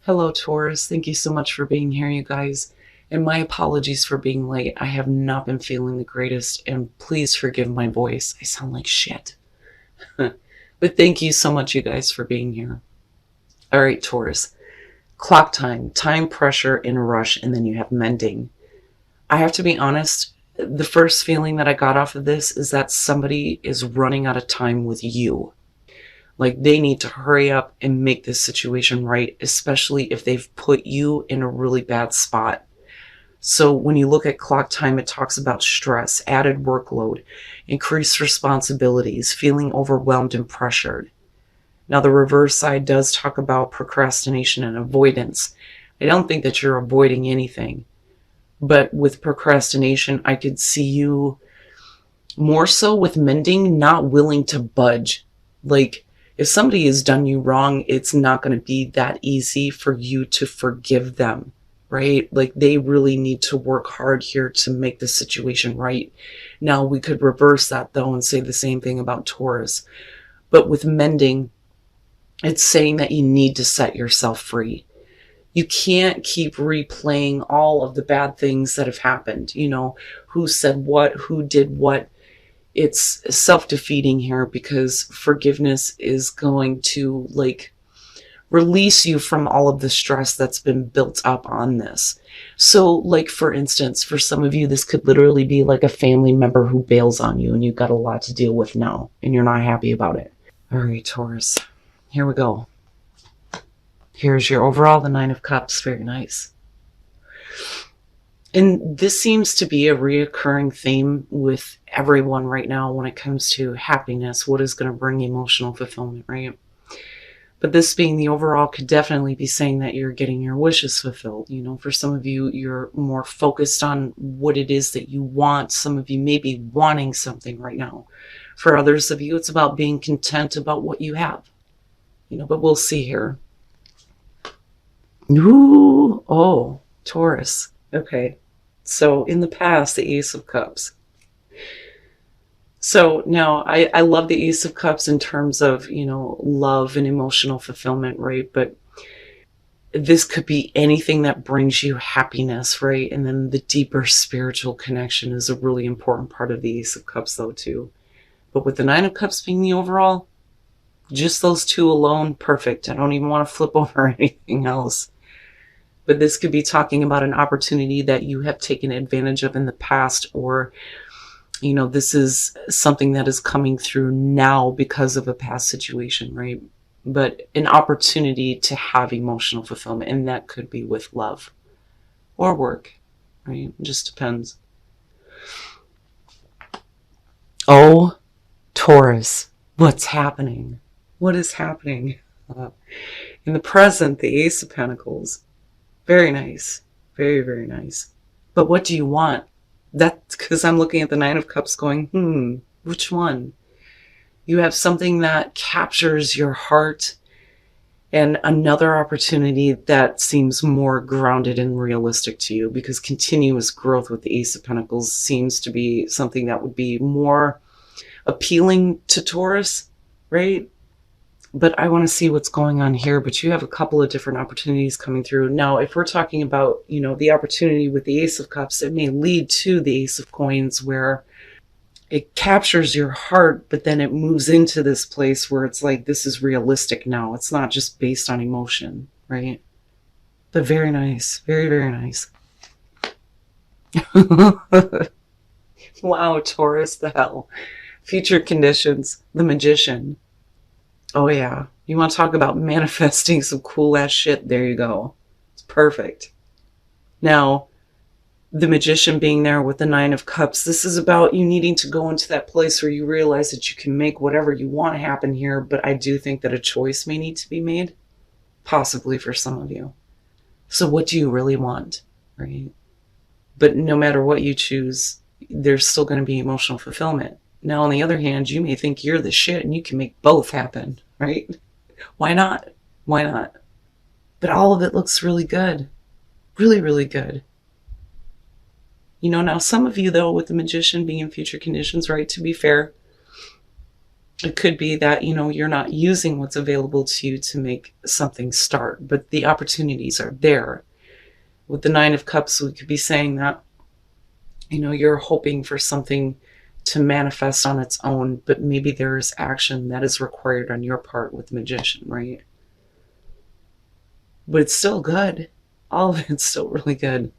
Hello, Taurus. Thank you so much for being here, you guys. And my apologies for being late. I have not been feeling the greatest, and please forgive my voice. I sound like shit. But thank you so much, you guys, for being here. All right, Taurus. Clock time pressure, and rush, and then you have mending. I have to be honest, the first feeling that I got off of this is that somebody is running out of time with you. Like they need to hurry up and make this situation right, especially if they've put you in a really bad spot. So when you look at clock time, it talks about stress, added workload, increased responsibilities, feeling overwhelmed and pressured. Now, the reverse side does talk about procrastination and avoidance. I don't think that you're avoiding anything, but with procrastination, I could see you more so with mending, not willing to budge. Like, if somebody has done you wrong, it's not going to be that easy for you to forgive them, right? Like they really need to work hard here to make the situation right. Now we could reverse that though and say the same thing about Taurus. But with mending, it's saying that you need to set yourself free. You can't keep replaying all of the bad things that have happened. Who said what, who did what. It's self-defeating here because forgiveness is going to release you from all of the stress that's been built up on this. So like, for instance, for some of you, this could literally be like a family member who bails on you and you've got a lot to deal with now and you're not happy about it. All right, Taurus, here we go. Here's your overall, the Nine of Cups. Very nice. And this seems to be a reoccurring theme with everyone right now when it comes to happiness, what is going to bring emotional fulfillment, right? But this being the overall could definitely be saying that you're getting your wishes fulfilled. For some of you, you're more focused on what it is that you want. Some of you may be wanting something right now. For others of you, it's about being content about what you have. But we'll see here. Ooh, oh, Taurus. Okay. So in the past, the Ace of Cups. So now I love the Ace of Cups in terms of, love and emotional fulfillment, right? But this could be anything that brings you happiness, right? And then the deeper spiritual connection is a really important part of the Ace of Cups though too. But with the Nine of Cups being the overall, just those two alone, perfect. I don't even want to flip over anything else. But this could be talking about an opportunity that you have taken advantage of in the past, or, this is something that is coming through now because of a past situation, right? But an opportunity to have emotional fulfillment, and that could be with love or work, right? It just depends. Oh, Taurus, what's happening? What is happening? In the present, the Ace of Pentacles. Very nice. Very, very nice. But what do you want? That's because I'm looking at the Nine of Cups going, which one? You have something that captures your heart and another opportunity that seems more grounded and realistic to you, because continuous growth with the Ace of Pentacles seems to be something that would be more appealing to Taurus, right? But I want to see what's going on here. But you have a couple of different opportunities coming through. Now, if we're talking about, the opportunity with the Ace of Cups, it may lead to the Ace of Coins, where it captures your heart, but then it moves into this place where it's like, this is realistic now. It's not just based on emotion, right? But very nice. Very, very nice. Wow, Taurus, the hell. Future conditions, the Magician. Oh yeah, you want to talk about manifesting some cool ass shit? There you go. It's perfect. Now, the Magician being there with the Nine of Cups, this is about you needing to go into that place where you realize that you can make whatever you want to happen here, but I do think that a choice may need to be made, possibly for some of you. So what do you really want, right? But no matter what you choose, there's still going to be emotional fulfillment. Now, on the other hand, you may think you're the shit and you can make both happen, right? Why not? Why not? But all of it looks really good. Really, really good. Now some of you, though, with the Magician being in future conditions, right, to be fair, It could be that, you're not using what's available to you to make something start, but the opportunities are there. With the Nine of Cups, we could be saying that, you're hoping for something to manifest on its own, but maybe there's action that is required on your part with the Magician, right? But it's still good. All of it's still really good.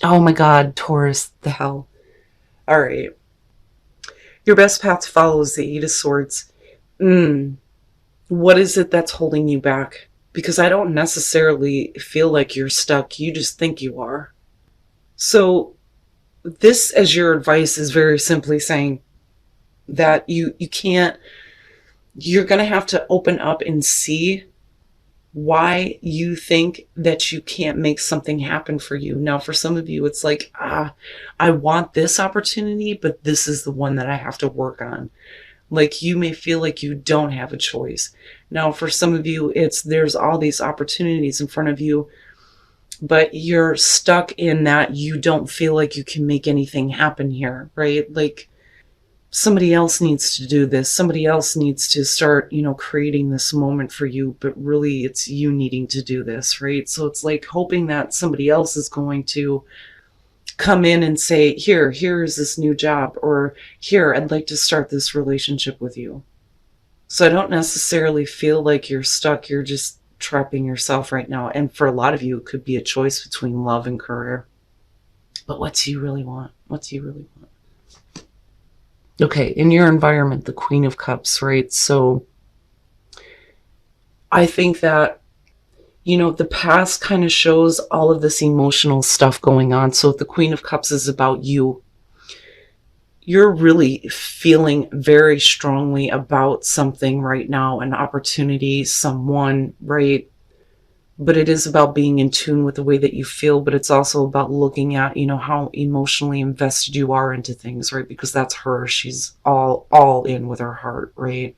Oh my God, Taurus, the hell. All right. Your best path to follow is the Eight of Swords. What is it that's holding you back? Because I don't necessarily feel like you're stuck. You just think you are. So this, as your advice, is very simply saying that you can't, you're going to have to open up and see why you think that you can't make something happen for you. Now, for some of you, it's like, I want this opportunity, but this is the one that I have to work on. Like, you may feel like you don't have a choice. Now, for some of you, there's all these opportunities in front of you, but you're stuck in that you don't feel like you can make anything happen here, right? Like, somebody else needs to do this. Somebody else needs to start, creating this moment for you, but really it's you needing to do this, right? So it's like hoping that somebody else is going to come in and say, here's this new job, or here, I'd like to start this relationship with you. So I don't necessarily feel like you're stuck. You're just trapping yourself right now. And for a lot of you, it could be a choice between love and career. But what do you really want? What do you really want? Okay, in your environment, the Queen of Cups, right? So I think that, the past kind of shows all of this emotional stuff going on. So if the Queen of Cups is about you, you're really feeling very strongly about something right now, an opportunity, someone, right? But it is about being in tune with the way that you feel, but it's also about looking at, how emotionally invested you are into things, right? Because that's her. She's all in with her heart, right?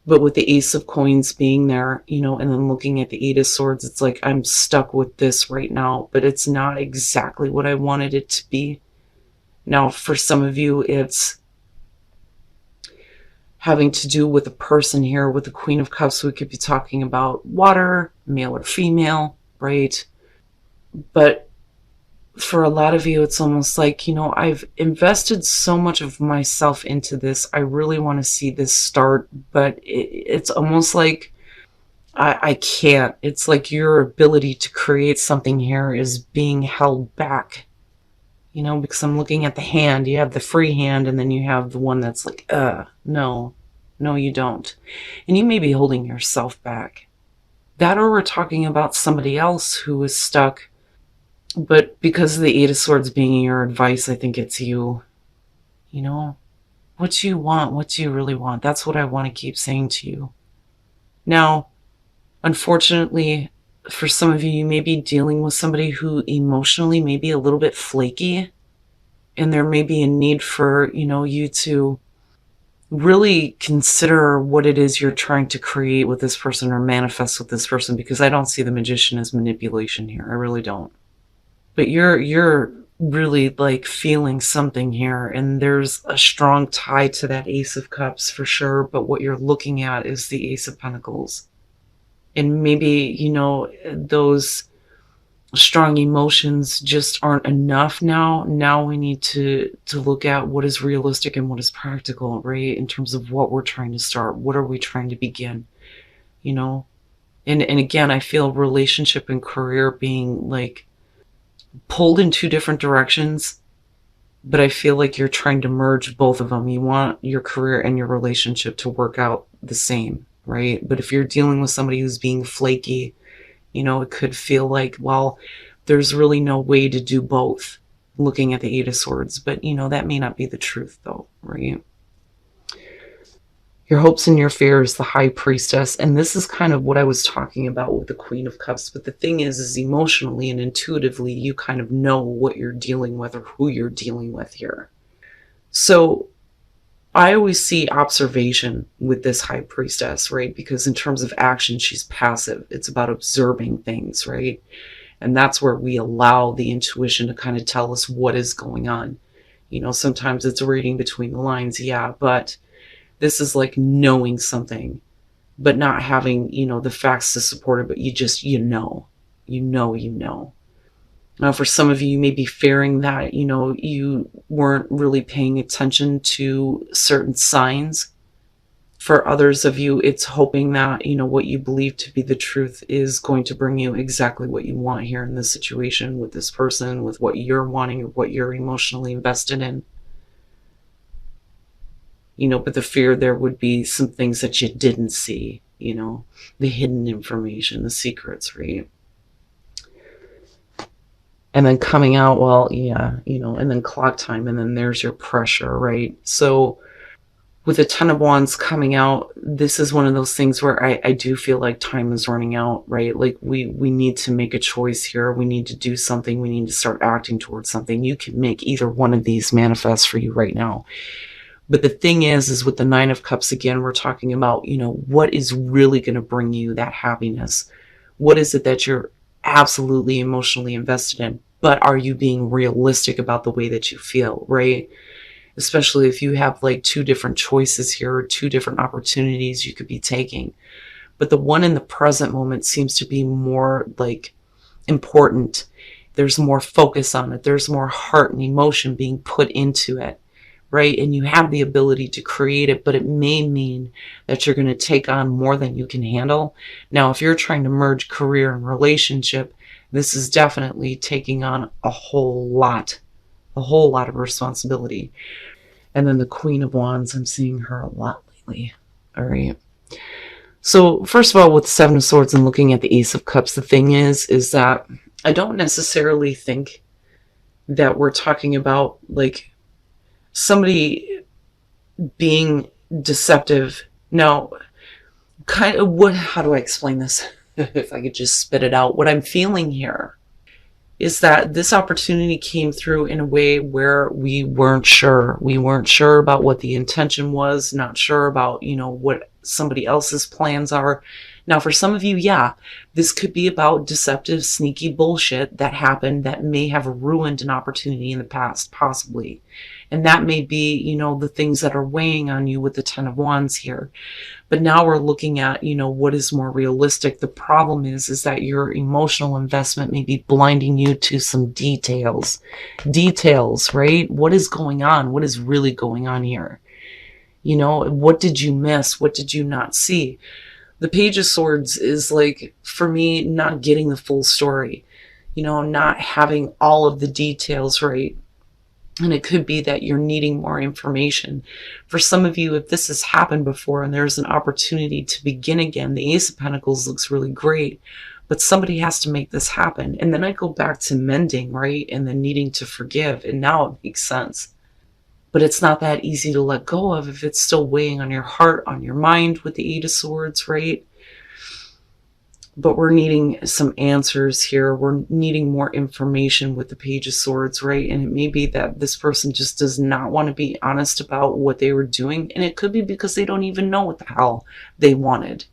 But with the Ace of Coins being there, and then looking at the Eight of Swords, it's like, I'm stuck with this right now, but it's not exactly what I wanted it to be. Now, for some of you, it's having to do with a person here. With the Queen of Cups, we could be talking about water, male or female, right? But for a lot of you, it's almost like, I've invested so much of myself into this. I really want to see this start, but it's almost like I can't. It's like your ability to create something here is being held back, because I'm looking at the hand. You have the free hand, and then you have the one that's like, no, you don't. And you may be holding yourself back. That, or we're talking about somebody else who is stuck. But because of the Eight of Swords being your advice, I think it's you. What do you want? What do you really want? That's what I want to keep saying to you. Now, unfortunately, for some of you, you may be dealing with somebody who emotionally may be a little bit flaky, and there may be a need for, you to really consider what it is you're trying to create with this person or manifest with this person, because I don't see the Magician as manipulation here. I really don't. But you're really like feeling something here, and there's a strong tie to that Ace of Cups for sure. But what you're looking at is the Ace of Pentacles. And maybe, those strong emotions just aren't enough now. Now we need to look at what is realistic and what is practical, right? In terms of what we're trying to start. What are we trying to begin? And again, I feel relationship and career being like pulled in two different directions, but I feel like you're trying to merge both of them. You want your career and your relationship to work out the same, right? But if you're dealing with somebody who's being flaky, it could feel like, well, there's really no way to do both, looking at the Eight of Swords. But, that may not be the truth, though, right? Your hopes and your fears, the High Priestess. And this is kind of what I was talking about with the Queen of Cups. But the thing is emotionally and intuitively, you kind of know what you're dealing with or who you're dealing with here. So I always see observation with this High Priestess, right? Because in terms of action, she's passive. It's about observing things, right? And that's where we allow the intuition to kind of tell us what is going on. Sometimes it's reading between the lines, yeah, but This is like knowing something, but not having, the facts to support it, but you know. Now, for some of you, you may be fearing that, you weren't really paying attention to certain signs. For others of you, it's hoping that, what you believe to be the truth is going to bring you exactly what you want here in this situation with this person, with what you're wanting or what you're emotionally invested in. But the fear there would be some things that you didn't see, the hidden information, the secrets, right? And then coming out, well, yeah, and then clock time, and then there's your pressure, right? So with the Ten of Wands coming out, this is one of those things where I do feel like time is running out, right? Like we need to make a choice here. We need to do something. We need to start acting towards something. You can make either one of these manifest for you right now. But the thing is with the Nine of Cups, again, we're talking about, what is really going to bring you that happiness? What is it that you're absolutely emotionally invested in? But are you being realistic about the way that you feel, right? Especially if you have like two different choices here, or two different opportunities you could be taking. But the one in the present moment seems to be more like important. There's more focus on it. There's more heart and emotion being put into it, right? And you have the ability to create it, but it may mean that you're going to take on more than you can handle. Now, if you're trying to merge career and relationship, this is definitely taking on a whole lot of responsibility. And then the Queen of Wands, I'm seeing her a lot lately. All right. So first of all, with the Seven of Swords and looking at the Ace of Cups, the thing is that I don't necessarily think that we're talking about like somebody being deceptive. Now, how do I explain this? If I could just spit it out. What I'm feeling here is that this opportunity came through in a way where we weren't sure. We weren't sure about what the intention was, not sure about, what somebody else's plans are. Now, for some of you, yeah, this could be about deceptive, sneaky bullshit that happened that may have ruined an opportunity in the past, possibly. And that may be, the things that are weighing on you with the Ten of Wands here. But now we're looking at, what is more realistic. The problem is that your emotional investment may be blinding you to some details. Details, right? What is going on? What is really going on here? What did you miss? What did you not see? The Page of Swords is like, for me, not getting the full story, not having all of the details right. And it could be that you're needing more information. For some of you, if this has happened before and there's an opportunity to begin again, the Ace of Pentacles looks really great, but somebody has to make this happen. And then I go back to mending, right? And then needing to forgive. And now it makes sense. But it's not that easy to let go of if it's still weighing on your heart, on your mind with the Eight of Swords, right? But we're needing some answers here. We're needing more information with the Page of Swords, right? And it may be that this person just does not want to be honest about what they were doing. And it could be because they don't even know what the hell they wanted.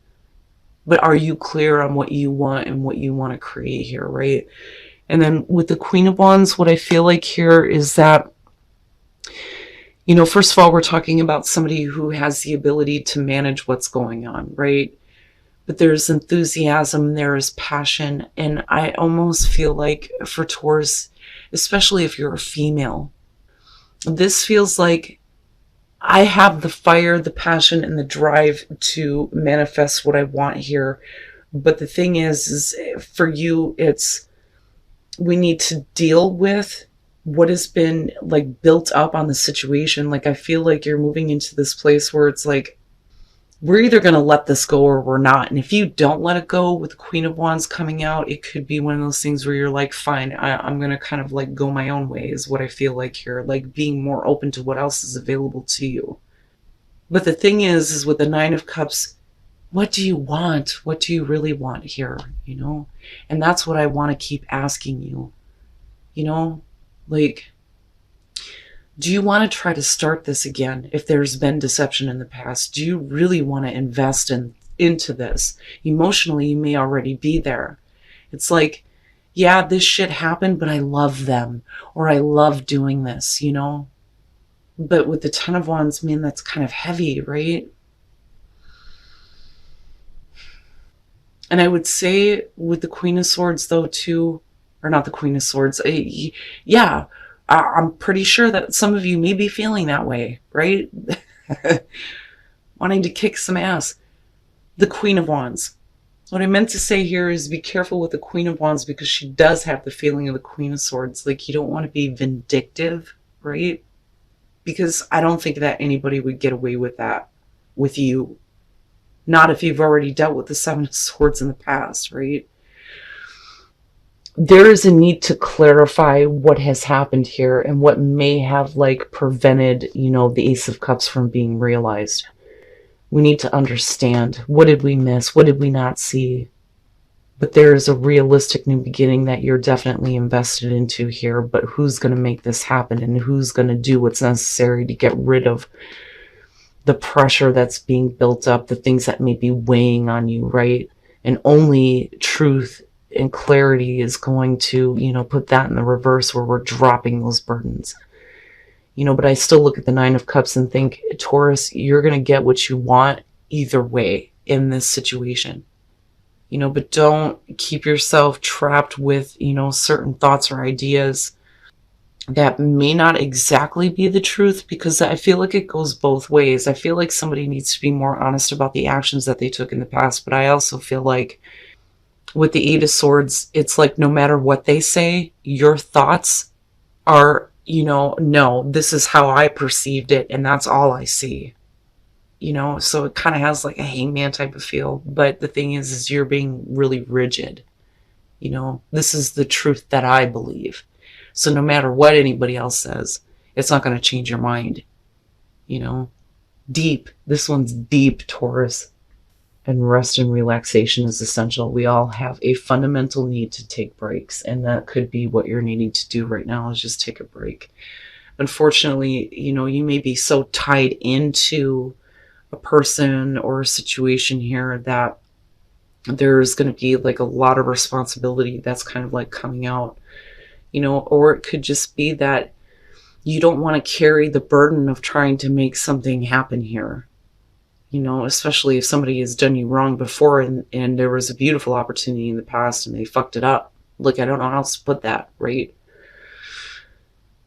But are you clear on what you want and what you want to create here, right? And then with the Queen of Wands, what I feel like here is that, first of all, we're talking about somebody who has the ability to manage what's going on, right? But there's enthusiasm, there is passion, and I almost feel like for Taurus, especially if you're a female, this feels like I have the fire, the passion, and the drive to manifest what I want here. But the thing is for you, it's we need to deal with what has been like built up on the situation. Like I feel like you're moving into this place where it's like, we're either going to let this go or we're not. And if you don't let it go with the Queen of Wands coming out, it could be one of those things where you're like, fine, I'm going to kind of like go my own way is what I feel like here. Like being more open to what else is available to you. But the thing is with the Nine of Cups, what do you want? What do you really want here? And that's what I want to keep asking you, like, do you want to try to start this again if there's been deception in the past? Do you really want to invest into this? Emotionally, you may already be there. It's like, yeah, this shit happened, but I love them. Or I love doing this, But with the Ten of Wands, man, that's kind of heavy, right? And I would say with the Queen of Swords, though, too, or not the Queen of Swords, yeah, I'm pretty sure that some of you may be feeling that way, right? Wanting to kick some ass. The Queen of Wands. What I meant to say here is be careful with the Queen of Wands, because she does have the feeling of the Queen of Swords. Like, you don't want to be vindictive, right? Because I don't think that anybody would get away with that with you. Not if you've already dealt with the Seven of Swords in the past, right? There is a need to clarify what has happened here and what may have like prevented, the Ace of Cups from being realized. We need to understand, what did we miss? What did we not see? But there is a realistic new beginning that you're definitely invested into here. But who's going to make this happen, and who's going to do what's necessary to get rid of the pressure that's being built up, the things that may be weighing on you, right? And only truth and clarity is going to, put that in the reverse, where we're dropping those burdens. But I still look at the Nine of Cups and think, Taurus, you're going to get what you want either way in this situation. But don't keep yourself trapped with, certain thoughts or ideas that may not exactly be the truth, because I feel like it goes both ways. I feel like somebody needs to be more honest about the actions that they took in the past, but I also feel like with the Eight of Swords, it's like no matter what they say, your thoughts are, no, this is how I perceived it, and that's all I see. So it kind of has like a hangman type of feel. But the thing is you're being really rigid. This is the truth that I believe. So no matter what anybody else says, it's not going to change your mind. Deep. This one's deep, Taurus. And rest and relaxation is essential. We all have a fundamental need to take breaks, and that could be what you're needing to do right now, is just take a break. Unfortunately, you may be so tied into a person or a situation here that there's going to be like a lot of responsibility that's kind of like coming out, or it could just be that you don't want to carry the burden of trying to make something happen here. Especially if somebody has done you wrong before, and there was a beautiful opportunity in the past and they fucked it up. Look, I don't know how else to put that, right?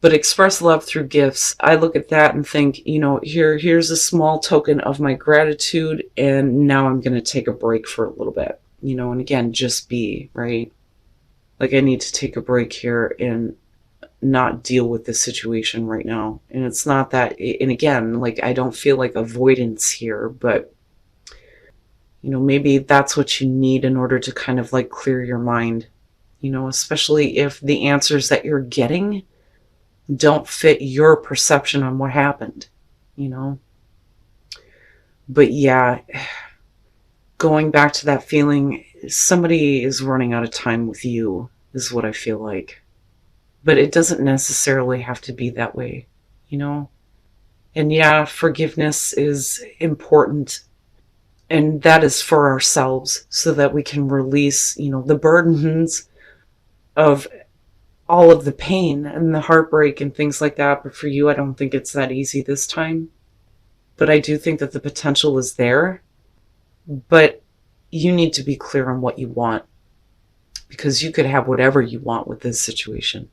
But express love through gifts. I look at that and think, here's a small token of my gratitude, and now I'm going to take a break for a little bit, and again, just be, right? Like, I need to take a break here and not deal with this situation right now. And it's not that, and again, like, I don't feel like avoidance here, but maybe that's what you need in order to kind of like clear your mind, especially if the answers that you're getting don't fit your perception on what happened, But yeah, going back to that feeling, somebody is running out of time with you, is what I feel like. But it doesn't necessarily have to be that way, And yeah, forgiveness is important. And that is for ourselves, so that we can release, the burdens of all of the pain and the heartbreak and things like that. But for you, I don't think it's that easy this time. But I do think that the potential is there. But you need to be clear on what you want, because you could have whatever you want with this situation.